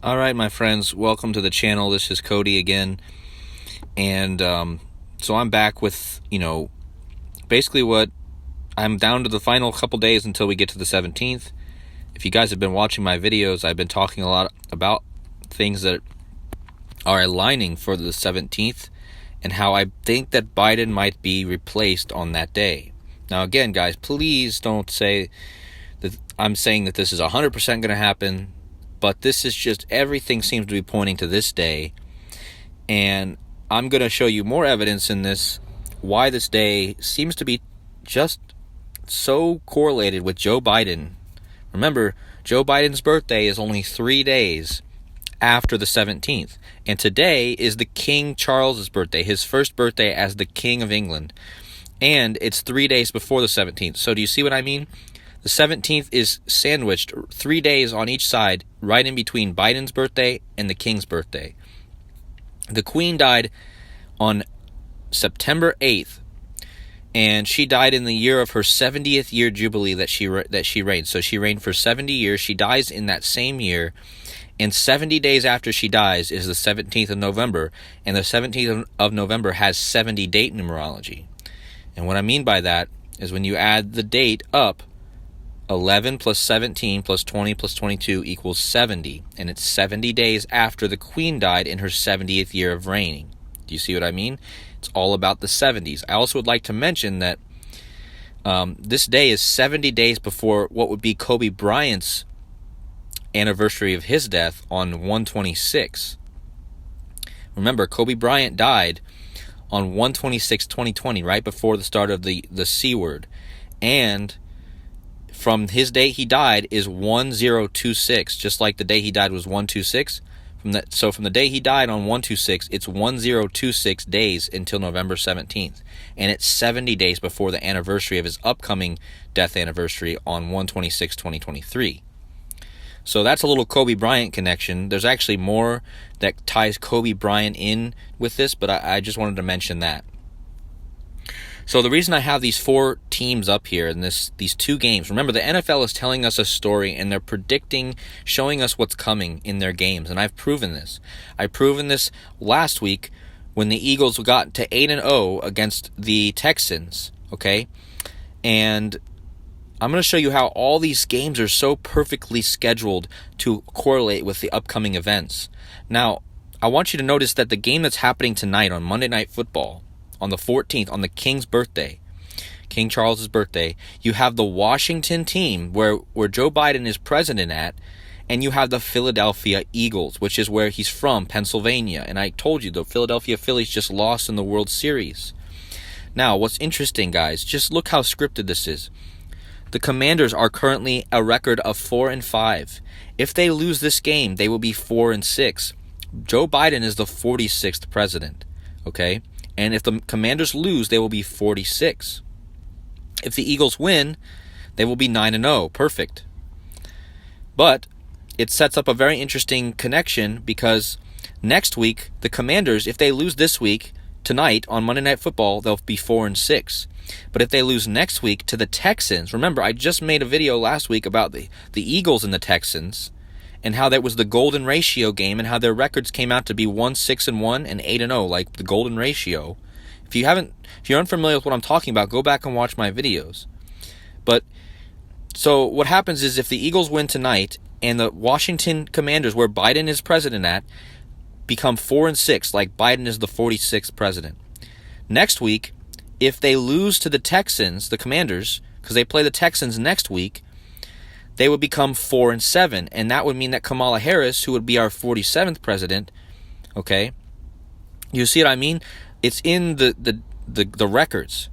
All right, my friends, welcome to the channel. This is Cody again. And so I'm back with, basically what I'm down to the final couple days until we get to the 17th. If you guys have been watching my videos, I've been talking a lot about things that are aligning for the 17th and how I think that Biden might be replaced on that day. Now, again, guys, please don't say that I'm saying that this is 100% going to happen. But this is just, everything seems to be pointing to this day. And I'm going to show you more evidence in this, why this day seems to be just so correlated with Joe Biden. Remember, Joe Biden's birthday is only 3 days after the 17th. And today is the King Charles's birthday, his first birthday as the King of England. And it's 3 days before the 17th. So do you see what I mean? The 17th is sandwiched 3 days on each side, right in between Biden's birthday and the King's birthday. The Queen died on September 8th, and she died in the year of her 70th year jubilee that she reigned. So she reigned for 70 years. She dies in that same year, and 70 days after she dies is the 17th of November, and the 17th of November has 70 date numerology. And what I mean by that is when you add the date up, 11 plus 17 plus 20 plus 22 equals 70, and it's 70 days after the Queen died in her 70th year of reigning. Do you see what I mean? It's all about the 70s. I also would like to mention that this day is 70 days before what would be Kobe Bryant's anniversary of his death on 1/26. Remember, Kobe Bryant died on 1/26/2020, right before the start of the C word, and from his day he died is 1026, just like the day he died was 126. So from the day he died on 1/26, it's 1026 days until November 17th. And it's 70 days before the anniversary of his upcoming death anniversary on 1/26/2023. So that's a little Kobe Bryant connection. There's actually more that ties Kobe Bryant in with this, but I just wanted to mention that. So the reason I have these 4 teams up here in these 2 games, remember the NFL is telling us a story and they're predicting, showing us what's coming in their games, and I've proven this. I've proven this last week when the Eagles got to 8-0 against the Texans, okay? And I'm going to show you how all these games are so perfectly scheduled to correlate with the upcoming events. Now, I want you to notice that the game that's happening tonight on Monday Night Football, on the 14th, on the King's birthday, King Charles's birthday, you have the Washington team where Joe Biden is president at, and you have the Philadelphia Eagles, which is where he's from, Pennsylvania. And I told you, the Philadelphia Phillies just lost in the World Series. Now, what's interesting, guys, just look how scripted this is. The Commanders are currently a record of 4-5. If they lose this game, they will be 4-6. Joe Biden is the 46th president, okay? And if the Commanders lose, they will be 46. If the Eagles win, they will be 9-0. Perfect. But it sets up a very interesting connection because next week, the Commanders, if they lose this week, tonight on Monday Night Football, they'll be 4-6. But if they lose next week to the Texans, remember, I just made a video last week about the Eagles and the Texans, and how that was the golden ratio game, and how their records came out to be 1-6-1 and 8-0, like the golden ratio. If you're unfamiliar with what I'm talking about, go back and watch my videos. But so what happens is if the Eagles win tonight and the Washington Commanders, where Biden is president at, become 4-6, like Biden is the 46th president. Next week, if they lose to the Texans, the Commanders, because they play the Texans next week, they would become 4-7, and that would mean that Kamala Harris, who would be our 47th president, okay, you see what I mean? It's in the records.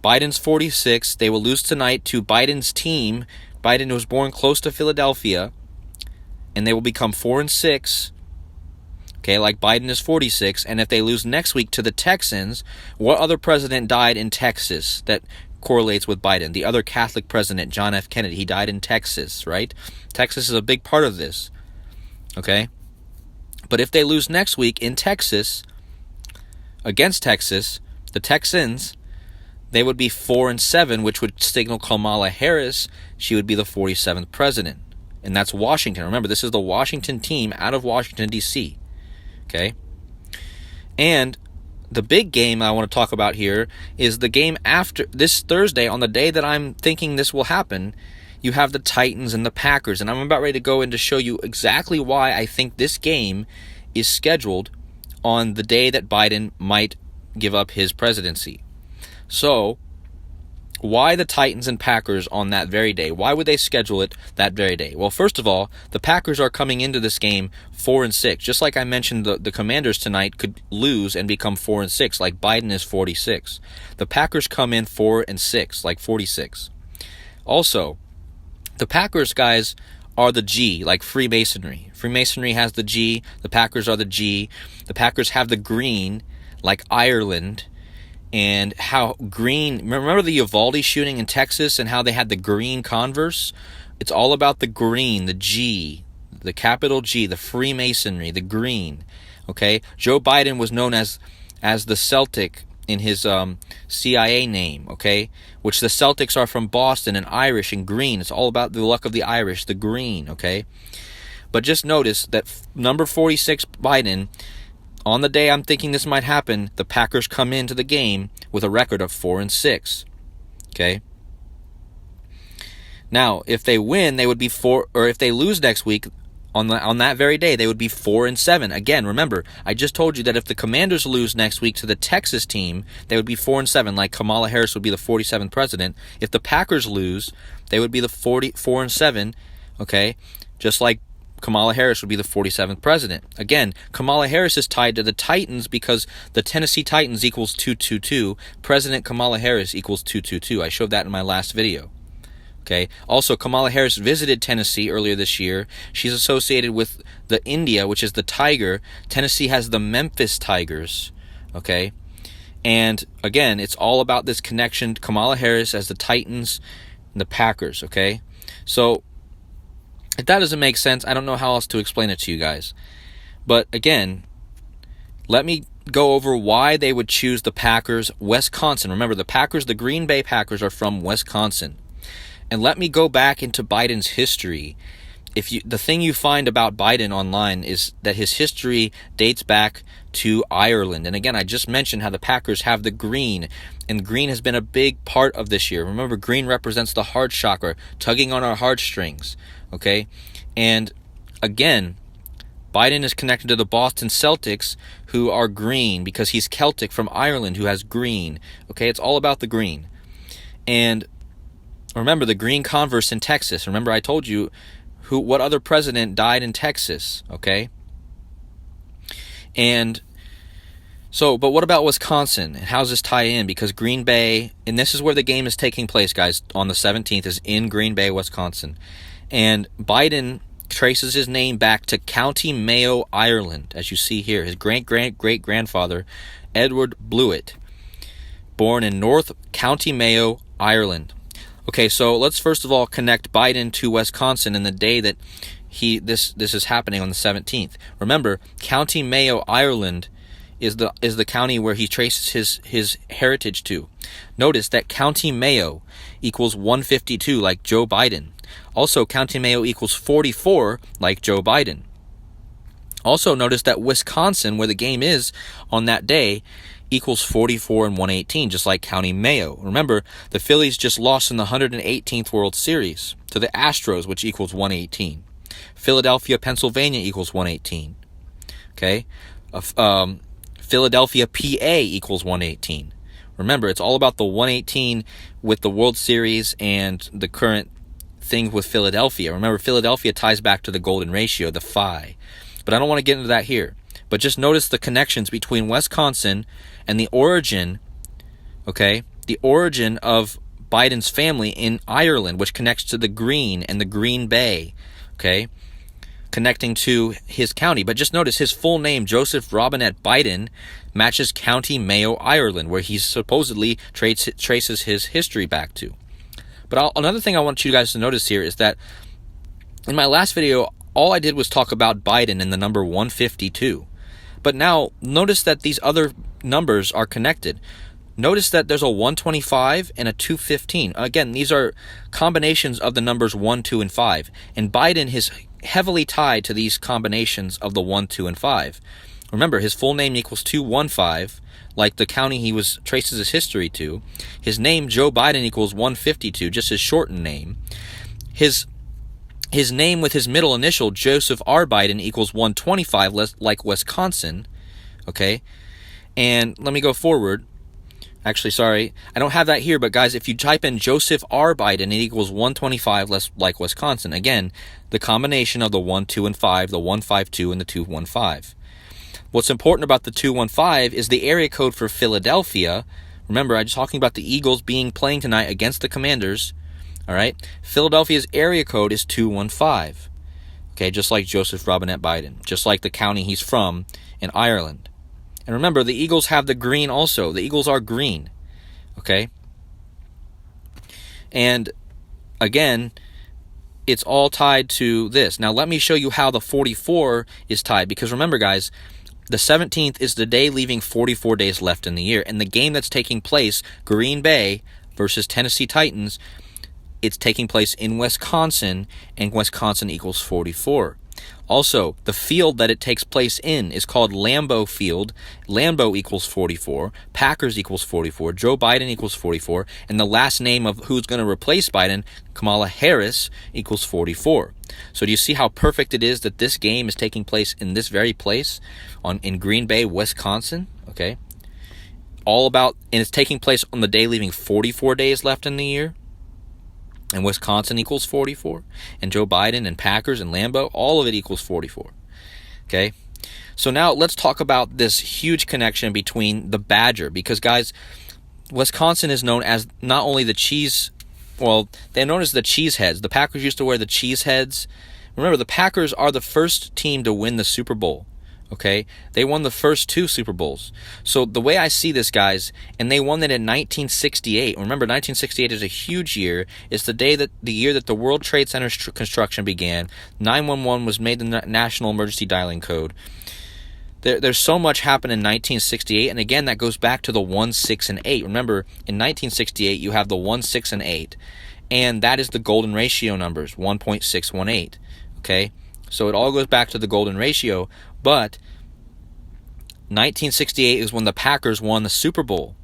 Biden's 46. They will lose tonight to Biden's team. Biden was born close to Philadelphia, and they will become 4-6. Okay, like Biden is 46, and if they lose next week to the Texans, what other president died in Texas that correlates with Biden? The other Catholic president, John F. Kennedy, he died in Texas, right? Texas is a big part of this, okay? But if they lose next week in Texas, against Texas, the Texans, they would be 4-7, which would signal Kamala Harris. She would be the 47th president. and that's Washington. Remember, this is the Washington team out of Washington, D.C., okay? And the big game I want to talk about here is the game after this Thursday, on the day that I'm thinking this will happen. You have the Titans and the Packers, and I'm about ready to go in to show you exactly why I think this game is scheduled on the day that Biden might give up his presidency. So, why the Titans and Packers on that very day? Why would they schedule it that very day? Well, first of all, the Packers are coming into this game 4-6. Just like I mentioned, the Commanders tonight could lose and become 4-6, like Biden is 46. The Packers come in 4-6, like 46. Also, the Packers, guys, are the G, like Freemasonry. Freemasonry has the G. The Packers are the G. The Packers have the green, like Ireland. And how green, remember the Uvalde shooting in Texas and how they had the green Converse? It's all about the green, the G, the capital G, the Freemasonry, the green. Okay? Joe Biden was known as the Celtic in his CIA name, okay? Which the Celtics are from Boston and Irish and green. It's all about the luck of the Irish, the green, okay? But just notice that number 46 Biden, on the day I'm thinking this might happen, the Packers come into the game with a record of 4-6. Okay? Now, if they win, they would be if they lose next week, on that very day, they would be 4-7. Again, remember, I just told you that if the Commanders lose next week to the Texas team, they would be 4-7, like Kamala Harris would be the 47th president. If the Packers lose, they would be the 4-7, okay? Just like Kamala Harris would be the 47th president. Again, Kamala Harris is tied to the Titans because the Tennessee Titans equals 222. President Kamala Harris equals 222. I showed that in my last video. Okay. Also, Kamala Harris visited Tennessee earlier this year. She's associated with the India, which is the tiger. Tennessee has the Memphis Tigers. Okay. And again, it's all about this connection. Kamala Harris as the Titans and the Packers. Okay. So, if that doesn't make sense, I don't know how else to explain it to you guys. But again, let me go over why they would choose the Packers, Wisconsin. Remember, the Packers, the Green Bay Packers, are from Wisconsin. And let me go back into Biden's history. The thing you find about Biden online is that his history dates back to Ireland. And again, I just mentioned how the Packers have the green, and green has been a big part of this year. Remember, green represents the heart chakra, tugging on our heartstrings. Okay? And again, Biden is connected to the Boston Celtics, who are green because he's Celtic from Ireland, who has green. Okay? It's all about the green. And remember the green Converse in Texas. Remember I told you what other president died in Texas, okay? And so, but what about Wisconsin? And how does this tie in? Because Green Bay, and this is where the game is taking place, guys, on the 17th, is in Green Bay, Wisconsin. And Biden traces his name back to County Mayo, Ireland, as you see here. His great-great-great-grandfather, Edward Blewett, born in North County Mayo, Ireland. Okay, so let's first of all connect Biden to Wisconsin in the day that this is happening on the 17th. Remember, County Mayo, Ireland is the county where he traces his heritage to. Notice that County Mayo equals 152, like Joe Biden. Also, County Mayo equals 44, like Joe Biden. Also, notice that Wisconsin, where the game is on that day, equals 44 and 118, just like County Mayo. Remember, the Phillies just lost in the 118th World Series to the Astros, which equals 118. Philadelphia, Pennsylvania equals 118. Okay? Philadelphia, PA equals 118. Remember, it's all about the 118 with the World Series and the current thing with Philadelphia. Remember, Philadelphia ties back to the golden ratio, the phi. But I don't want to get into that here. But just notice the connections between Wisconsin and the origin, okay, the origin of Biden's family in Ireland, which connects to the green and the Green Bay, okay, connecting to his county. But just notice his full name, Joseph Robinette Biden, matches County Mayo, Ireland, where he supposedly traces his history back to. But another thing I want you guys to notice here is that in my last video, all I did was talk about Biden and the number 152. But now, notice that these other numbers are connected. Notice that there's a 125 and a 215. Again, these are combinations of the numbers 1, 2, and 5. And Biden is heavily tied to these combinations of the 1, 2, and 5. Remember, his full name equals 215, like the county he traces his history to. His name, Joe Biden, equals 152, just his shortened name. His name with his middle initial, Joseph R. Biden, equals 125, like Wisconsin. Okay? And let me go forward. Actually, sorry, I don't have that here, but guys, if you type in Joseph R. Biden, it equals 125, like Wisconsin. Again, the combination of the 1, 2, and 5, the 152, and the 215. What's important about the 215 is the area code for Philadelphia. Remember, I was talking about the Eagles playing tonight against the Commanders. All right? Philadelphia's area code is 215. Okay, just like Joseph Robinette Biden, just like the county he's from in Ireland. And remember, the Eagles have the green also. The Eagles are green. Okay? And again, it's all tied to this. Now, let me show you how the 44 is tied. Because remember, guys, the 17th is the day leaving 44 days left in the year. And the game that's taking place, Green Bay versus Tennessee Titans, it's taking place in Wisconsin, and Wisconsin equals 44. Also, the field that it takes place in is called Lambeau Field. Lambeau equals 44. Packers equals 44. Joe Biden equals 44. And the last name of who's going to replace Biden, Kamala Harris, equals 44. So do you see how perfect it is that this game is taking place in this very place in Green Bay, Wisconsin? Okay. And it's taking place on the day leaving 44 days left in the year. And Wisconsin equals 44. And Joe Biden and Packers and Lambeau, all of it equals 44. Okay? So now let's talk about this huge connection between the Badger. Because, guys, Wisconsin is known as not only the cheese... Well, they're known as the cheeseheads. The Packers used to wear the cheeseheads. Remember, the Packers are the first team to win the Super Bowl. Okay? They won the first 2 Super Bowls. So the way I see this, guys, and they won that in 1968. Remember, 1968 is a huge year. It's the year that the World Trade Center construction began. 911 was made the National Emergency Dialing Code. There's so much happened in 1968, and again, that goes back to the 1, 6, and 8. Remember, in 1968, you have the 1, 6, and 8, and that is the golden ratio numbers, 1.618. Okay? So it all goes back to the golden ratio, but 1968 is when the Packers won the Super Bowl.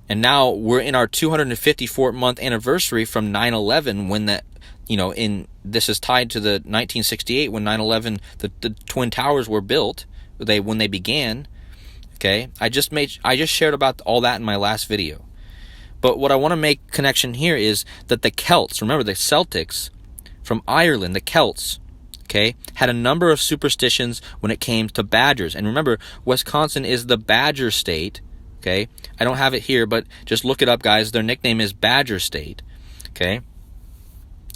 And now we're in our 254th month anniversary from 9/11, when this is tied to the 1968 when 9/11 the Twin Towers were built, when they began. Okay? I just shared about all that in my last video. But what I want to make connection here is that the Celts, remember the Celtics from Ireland, the Celts, okay, had a number of superstitions when it came to badgers. And remember, Wisconsin is the Badger State, okay? I don't have it here, but just look it up, guys. Their nickname is Badger State, okay?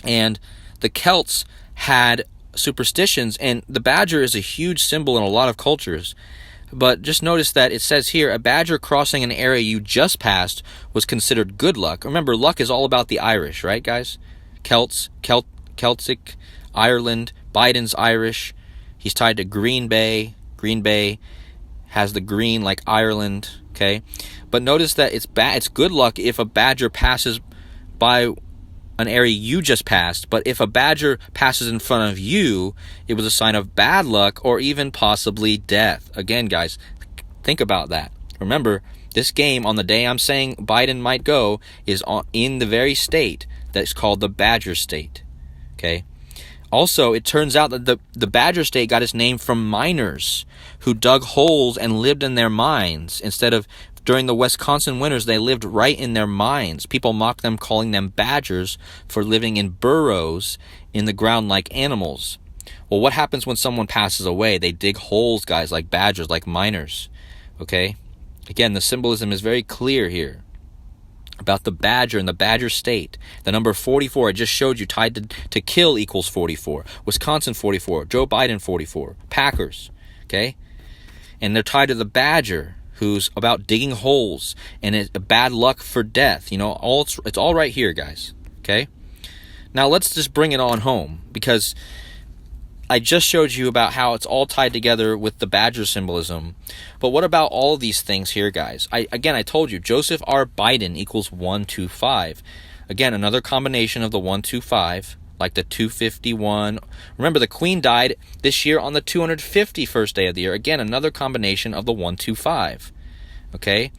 And the Celts had superstitions, and the badger is a huge symbol in a lot of cultures. But just notice that it says here, a badger crossing an area you just passed was considered good luck. Remember, luck is all about the Irish, right, guys? Celtic, Ireland, Biden's Irish. He's tied to Green Bay. Green Bay has the green like Ireland, okay? But notice that it's good luck if a badger passes by an area you just passed, but if a badger passes in front of you, it was a sign of bad luck or even possibly death. Again, guys, think about that. Remember, this game, on the day I'm saying Biden might go, is in the very state that's called the Badger State, okay? Also, it turns out that the Badger State got its name from miners who dug holes and lived in their mines. Instead of during the Wisconsin winters, they lived right in their mines. People mocked them, calling them badgers for living in burrows in the ground like animals. Well, what happens when someone passes away? They dig holes, guys, like badgers, like miners. Okay? Again, the symbolism is very clear here about the badger and the Badger State. The number 44 I just showed you, tied to kill, equals 44. Wisconsin 44. Joe Biden 44. Packers. Okay? And they're tied to the badger, who's about digging holes, and it's bad luck for death. It's all right here, guys. Okay? Now let's just bring it on home, because I just showed you about how it's all tied together with the Badger symbolism. But what about all of these things here, guys? I told you, Joseph R. Biden equals 125. Again, another combination of the 125, like the 251. Remember, the Queen died this year on the 251st day of the year. Again, another combination of the 125. Okay?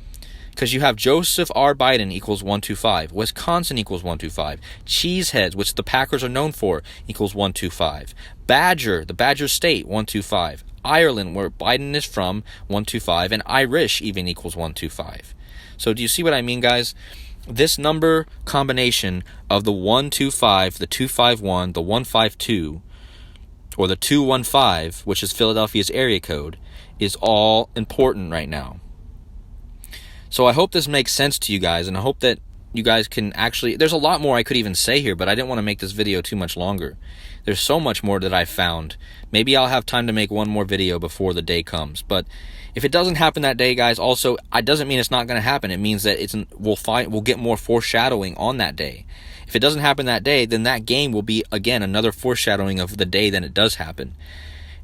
Because you have Joseph R. Biden equals 125. Wisconsin equals 125. Cheeseheads, which the Packers are known for, equals 125. Badger, the Badger State, 125. Ireland, where Biden is from, 125. And Irish even equals 125. So do you see what I mean, guys? This number combination of the 125, the 251, the 152, or the 215, which is Philadelphia's area code, is all important right now. So I hope this makes sense to you guys, and I hope that you guys can actually... There's a lot more I could even say here, but I didn't want to make this video too much longer. There's so much more that I found. Maybe I'll have time to make one more video before the day comes. But if it doesn't happen that day, guys, also, it doesn't mean it's not going to happen. It means that we'll get more foreshadowing on that day. If it doesn't happen that day, then that game will be, again, another foreshadowing of the day that it does happen.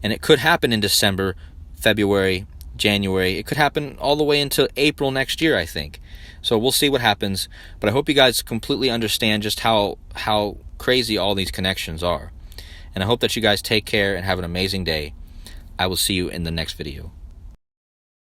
And it could happen in December, February, January. It could happen all the way into April next year, I think. So we'll see what happens. But I hope you guys completely understand just how crazy all these connections are. And I hope that you guys take care and have an amazing day. I will see you in the next video.